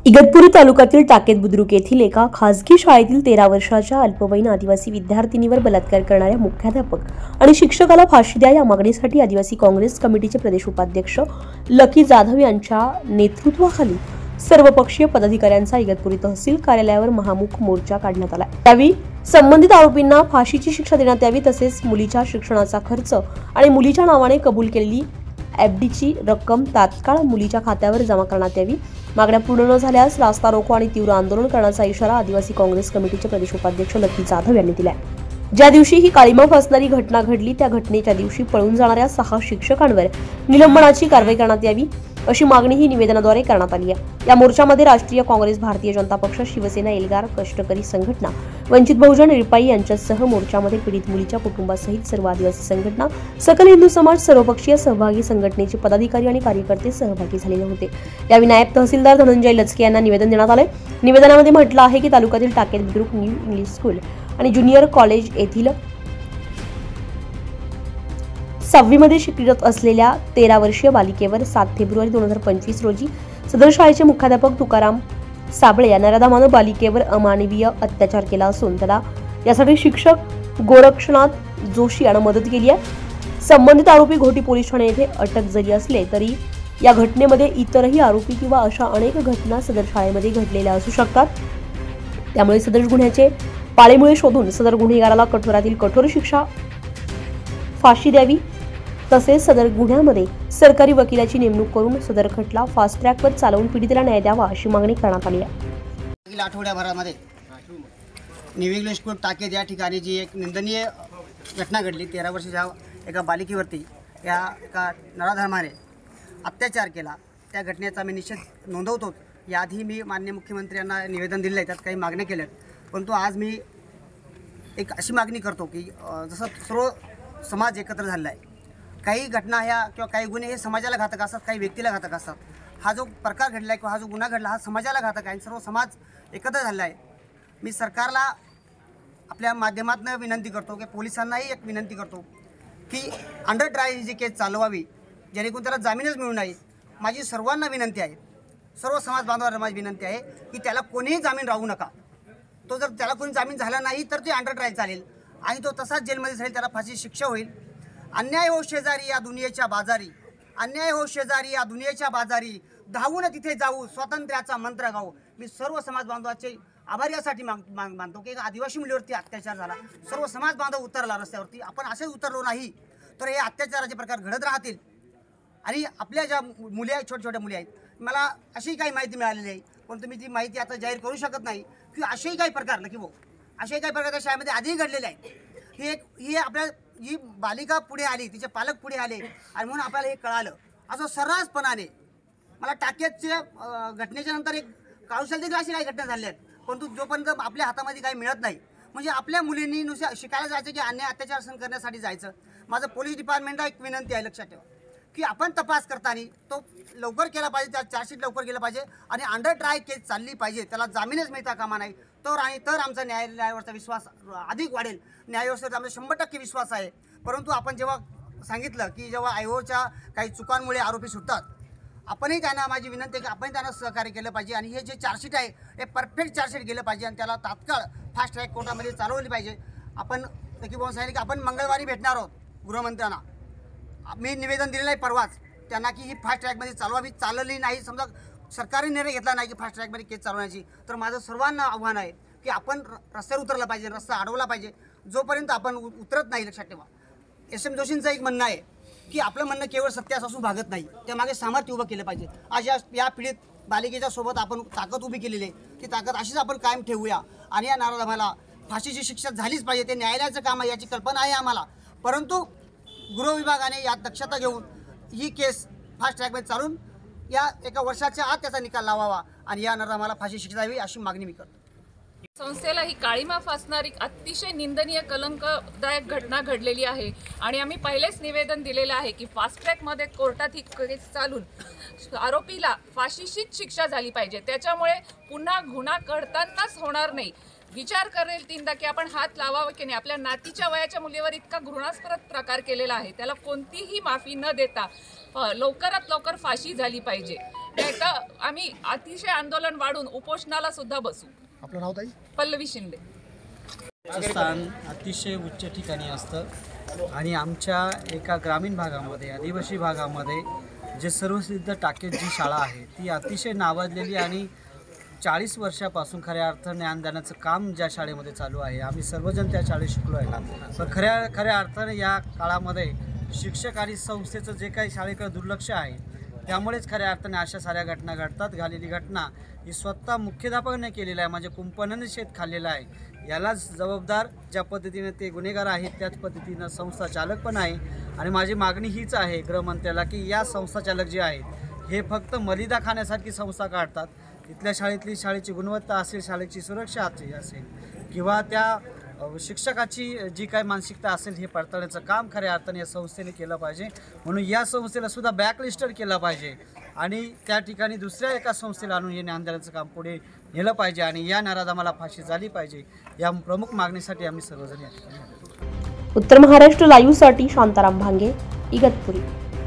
इगतपुरी तालुक्यातील टाकेत बुद्रुक येथील एका खासगी शाळेतील 13 वर्षाच्या अल्पवयीन आदिवासी विद्यार्थिनीवर बलात्कार करणाऱ्या मुख्याध्यापक आणि शिक्षकाला फाशी द्या या मागणीसाठी आदिवासी काँग्रेस कमिटीचे प्रदेश उपाध्यक्ष लकी जाधव यांच्या नेतृत्वाखाली सर्वपक्षीय पदाधिकाऱ्यांचा इगतपुरी तहसील कार्यालयावर महामुख मोर्चा काढण्यात आला। त्यावेळी संबंधित आरोपींना फाशीची शिक्षा देण्यात यावी तसेच मुलीच्या शिक्षणाचा खर्च आणि मुलीच्या नावाने कबूल केलेली एफडीची रक्कम तात्काळ मुलीच्या खात्यावर जमा करण्यात यावी। मागण्या पूर्ण न झाल्यास रास्ता रोको आणि तीव्र आंदोलन करण्याचा इशारा आदिवासी काँग्रेस कमिटीचे प्रदेश उपाध्यक्ष लकी जाधव यांनी दिला। ज्या दिवशी ही काळीमा फासणारी घटना घडली त्या घटनेच्या दिवशी पळून जाणाऱ्या 6 शिक्षकांवर निलंबनाची कारवाई करण्यात यावी अशी मागणी ही निवेदनाद्वारे करण्यात आली आहे। या मोर्चामध्ये राष्ट्रीय काँग्रेस, भारतीय जनता पक्ष, शिवसेना, एल्गार, कष्टकरी संघटना, वंचित बहुजन, रिपाई यांच्यासह मोर्चामध्ये पीडित मुलीच्या कुटुंबासहित सर्व आदिवासी संघटना, सकल हिंदू समाज, सर्वपक्षीय सहभागी संघटनेचे पदाधिकारी आणि कार्यकर्ते सहभागी झालेले होते। यावेळी नायब तहसीलदार धनंजय लचके यांना निवेदन देण्यात आले। निवेदनामध्ये म्हटलं आहे की तालुक्यातील टाकेत बुद्रुक न्यू इंग्लिश स्कूल आणि ज्युनियर कॉलेज येथील 6वी मध्ये शिकत असलेल्या 13 वर्षीय बालिकेवर 7 फेब्रुवारी 2025 रोजी सदर शाळेचे मुख्याध्यापक तुकाराम साबळे या नराधमानं बालिकेवर अमानवीय अत्याचार केला असून त्याला यासाठी शिक्षक गोरक्षनाथ जोशी यानं मदत केली आहे। संबंधित आरोपी घोटी पोलीस ठाणे येथे अटक जरी असले तरी या घटनेमध्ये इतरही आरोपी किंवा अशा अनेक घटना सदर शाळेमध्ये घडलेल्या असू शकतात। त्यामुळे सदर गुन्ह्याचे पाळेमुळे शोधून सदर गुन्हेगाराला कठोरातील कठोर शिक्षा फाशी द्यावी तसेच सदर गुन्ह्यामध्ये सरकारी वकिलाची नेमणूक करून सदर खटला फास्ट ट्रॅकवर चालवून पीडितेला न्याय द्यावा अशी मागणी करण्यात आली आहे। मागील आठवड्याभरामध्ये न्यू इंग्लिश स्कूल टाकेत या ठिकाणी जी एक निंदनीय घटना घडली, 13 वर्षाच्या एका बालिकेवरती या एका नराधमाने अत्याचार केला, त्या घटनेचा मी निषेध नोंदवतो। याआधी मी माननीय मुख्यमंत्र्यांना निवेदन दिलं आहे, त्यात काही मागण्या केल्यात, परंतु आज मी एक अशी मागणी करतो की जसं सर्व समाज एकत्र झालेला आहे, काही घटना ह्या किंवा काही गुन्हे हे समाजाला घातक असतात, काही व्यक्तीला घातक असतात। हा जो प्रकार घडला आहे किंवा हा जो गुन्हा घडला हा समाजाला घातक आहे, सर्व समाज एकत्र झालेला आहे। मी सरकारला आपल्या माध्यमातून विनंती करतो की पोलिसांनाही एक विनंती करतो की अंडर ट्रायल ही जी केस चालवावी जेणेकरून त्याला जामीनच मिळू नये। माझी सर्वांना विनंती आहे, सर्व समाज बांधवांना माझी विनंती आहे की त्याला कोणीही जामीन राहू नका। तो जर त्याला कोणी जामीन झाला नाही तर ते अंडर ट्रायल चालेल आणि तो तसाच जेलमध्ये जाईल, त्याला फाशी शिक्षा होईल। अन्याय हो शेजारी या दुनियेच्या बाजारी, अन्याय हो शेजारी या दुनियेच्या बाजारी, धावून तिथे जाऊ स्वातंत्र्याचा मंत्र गाऊ। मी सर्व समाज बांधवाचे आभार यासाठी मानतो की आदिवासी मुलीवरती अत्याचार झाला, सर्व समाज बांधव उतरला रस्त्यावरती। आपण असेच उतरलो नाही तर हे अत्याचाराचे प्रकार घडत राहतील आणि आपल्या ज्या मुली आहेत, छोट्या छोट्या मुली आहेत, मला अशी काही माहिती मिळालेली आहे, पण तुम्ही ती माहिती आता जाहीर करू शकत नाही की असेही काही प्रकार नक्की असे काही प्रकार त्या शाळेमध्ये आधीही घडलेले आहेत। ही आपल्या ही बालिका पुढे आली, तिचे पालक पुढे आले आणि म्हणून आपल्याला हे कळालं। असं सर्रासपणाने मला टाकेतच्या घटनेच्या नंतर एक काळुशाल देखील अशी काही घटना झाल्या आहेत, परंतु जोपर्यंत आपल्या हातामध्ये काही मिळत नाही, म्हणजे आपल्या मुलींनी नुसतं शिकायला जायचं की अन्याय अत्याचार सहन करण्यासाठी जायचं। माझं पोलीस डिपार्टमेंटला एक विनंती आहे, लक्षात ठेवा की आपण तपास करताना तो लवकर केला पाहिजे, त्या चार्जशीट लवकर केलं पाहिजे आणि अंडर ट्रायल केस चालली पाहिजे, त्याला जामीनच मिळता कामा नाही तर आमचा न्यायालयावरचा विश्वास अधिक वाढेल। न्यायाव्यवस्थेवर आमचा 100% विश्वास आहे। परंतु आपण जेव्हा सांगितलं की जेव्हा आयोच्या काही चुकांमुळे आरोपी सुटतात, आपणही त्यांना माझी विनंती आहे की आपण त्यांना सहकार्य केलं पाहिजे आणि हे जे चार्जशीट आहे हे परफेक्ट चार्जशीट गेलं पाहिजे आणि त्याला तात्काळ फास्ट ट्रॅक कोर्टामध्ये चालवली पाहिजे। आपण नक्की बोलून सांगितलं की आपण मंगळवारी भेटणार आहोत गृहमंत्र्यांना। मी निवेदन दिलेलं आहे परवाच त्यांना की ही फास्ट ट्रॅकमध्ये चालवावी, चालली नाही, समजा सरकारने निर्णय घेतला नाही की फास्ट ट्रॅकमध्ये केस चालवण्याची, तर माझं सर्वांना आव्हान आहे की आपण रस्त्यावर उतरलं पाहिजे, रस्ता अडवला पाहिजे। जोपर्यंत आपण उतरत नाही, लक्षात ठेवा SM जोशींचं एक म्हणणं आहे की आपलं म्हणणं केवळ सत्य असून भागत नाही, त्यामागे सामर्थ्य उभं केलं पाहिजे। आज या पीडित बालिकेच्या सोबत आपण ताकद उभी केलेली आहे, ती ताकद अशीच आपण कायम ठेवूया आणि या नराधमाला फाशीची शिक्षा झालीच पाहिजे। ते न्यायालयाचं काम आहे याची कल्पना आहे आम्हाला, परंतु गृह विभागाने यात दक्षता घेऊन ही केस फास्ट ट्रॅकमध्ये चालून या एका वर्षाच्या आत त्याचा निकाल लावावा आणि या नराधमाला फाशी शिक्षा द्यावी अशी मागणी मी करतो। संस्थेला ही काळीमा फासणारी अतिशय निंदनीय कलंकदायक घटना घडलेली आहे आणि आम्ही पहिलेच निवेदन दिलेलं आहे की फास्ट ट्रॅकमध्ये कोर्टात ही केस चालून आरोपीला फाशीचीच शिक्षा झाली पाहिजे। त्याच्यामुळे पुन्हा गुन्हा घडतानाच होणार नाही। विचार करेल तीनदा की आपण हात लावावा की नाही। आपल्या नातीच्या वयाच्या मुलीवर इतका घृणास्पद प्रकार केलेला आहे, त्याला कोणतीही माफी न देता लवकरात लवकर फाशी झाली पाहिजे। नाही तर आम्ही अतिशय आंदोलन वाढून उपोषणाला सुद्धा बसू. आपलं नाव ताई? पल्लवी शिंदे. स्थान अतिशय उच्च ठिकाणी असतं आणि आमच्या एका ग्रामीण भागामध्ये, आदिवासी भागामध्ये जे सर्वसिद्ध टाकेत जी शाळा आहे ती अतिशय नावाजलेली आणि 40 वर्षापासून खऱ्या अर्थाने ज्ञानदानाचं काम ज्या शाळेमध्ये चालू आहे. आम्ही सर्वजण त्या शाळेत शिकलो आहे. पण खऱ्या अर्थाने या काळामध्ये शिक्षक आणि संस्थेचं जे काही शाळेकडे दुर्लक्ष आहे त्यामुळेच खऱ्या अर्थाने अशा साऱ्या घटना घडतात. झालेली घटना ही स्वतः मुख्याध्यापकाने केलेलं आहे, म्हणजे कुंपणाने शेत खाल्लेलं आहे. यालाच जबाबदार ज्या पद्धतीने ते गुन्हेगार आहेत त्याच पद्धतीनं संस्था चालक पण आहे. आणि माझी मागणी हीच आहे गृहमंत्र्याला की या संस्था चालक जे आहेत हे फक्त मलिदा खाण्यासारखी संस्था काढतात. तिथल्या शाळेची गुणवत्ता असेल, शाळेची सुरक्षा असेल किंवा त्या शिक्षकाची जी काही मानसिकता असेल हे पडताळण्याचं काम खऱ्या अर्थाने या संस्थेने केलं पाहिजे. म्हणून या संस्थेला सुद्धा बॅकलिस्टेड केलं पाहिजे आणि त्या ठिकाणी दुसऱ्या एका संस्थेला आणून हे ज्ञान देण्याचं काम पुढे नेलं पाहिजे आणि या नराधमाला फाशी झाली पाहिजे. या प्रमुख मागणीसाठी आम्ही सर्वजण या ठिकाणी. उत्तर महाराष्ट्र लाईव्हसाठी शांताराम भांगे, इगतपुरी.